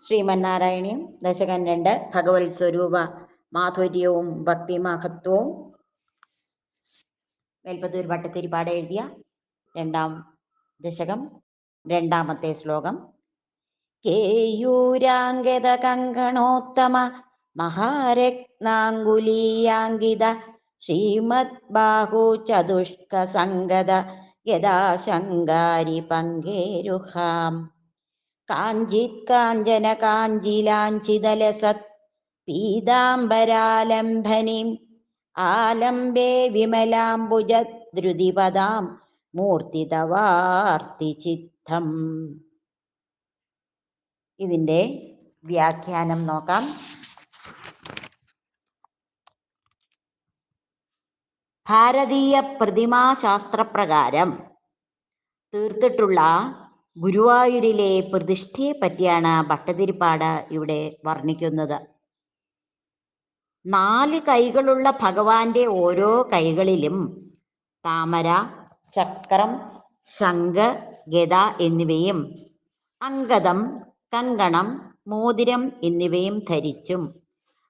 ശ്രീമന്നാരായണീയം ദശകം 2 ഭഗവത് സ്വരൂപ മാധുര്യവും ഭക്തിമഹത്വവും മേൽപ്പത്തൂർ ഭട്ടതിരിപ്പാട് എഴുതിയ 2ാം ദശകം 2ാമത്തെ ശ്ലോകം. കേയൂരാംഗത കങ്കണോത്തമ മഹാരത്നാങ്കുലീയാങ്കിത ശ്രീമദ് ബാഹു ചതുഷ്ക സംഗത യഥാശങ്കാരി പങ്കേരുഹാം കാഞ്ചിത് കാഞ്ചന കാഞ്ചിലാഞ്ചിതലസത് പീതാംബരാലംബനീം ആലംബേ വിമലാംബുജദ്രുതിപദാം മൂർത്തിതവാർത്തിചിത്തം. ഇതിൻ്റെ വ്യാഖ്യാനം നോക്കാം. ഭാരതീയ പ്രതിമാശാസ്ത്രപ്രകാരം തീർത്തിട്ടുള്ള ഗുരുവായൂരിലെ പ്രതിഷ്ഠയെ പറ്റിയാണ് ഭട്ടതിരിപ്പാട് ഇവിടെ വർണ്ണിക്കുന്നത്. 4 കൈകളുള്ള ഭഗവാന്റെ ഓരോ കൈകളിലും താമര, ചക്രം, ശംഖ്, ഗദ എന്നിവയും അങ്കദം, കങ്കണം, മോതിരം എന്നിവയും ധരിച്ചും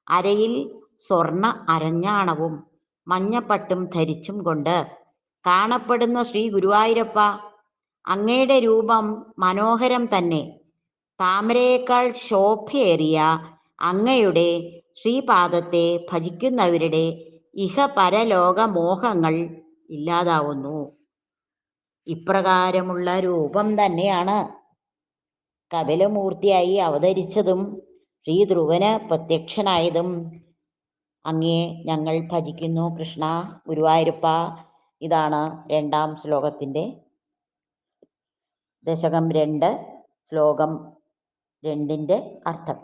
അരയിൽ സ്വർണ്ണ അരഞ്ഞാണവും മഞ്ഞപ്പട്ടും ധരിച്ചും കൊണ്ട് കാണപ്പെടുന്ന ശ്രീ ഗുരുവായൂരപ്പ, അങ്ങയുടെ രൂപം മനോഹരം തന്നെ. താമരയേക്കാൾ ശോഭയേറിയ അങ്ങയുടെ ശ്രീപാദത്തെ ഭജിക്കുന്നവരുടെ ഇഹപരലോക മോഹങ്ങൾ ഇല്ലാതാവുന്നു. ഇപ്രകാരമുള്ള രൂപം തന്നെയാണ് കപിലമൂർത്തിയായി അവതരിച്ചതും ശ്രീ ധ്രുവന് പ്രത്യക്ഷനായതും. അങ്ങയെ ഞങ്ങൾ ഭജിക്കുന്നു കൃഷ്ണ ഗുരുവായൂരപ്പ. ഇതാണ് 2ാം ശ്ലോകത്തിൻ്റെ ദശകം 2 ശ്ലോകം 2ൻ്റെ അർത്ഥം.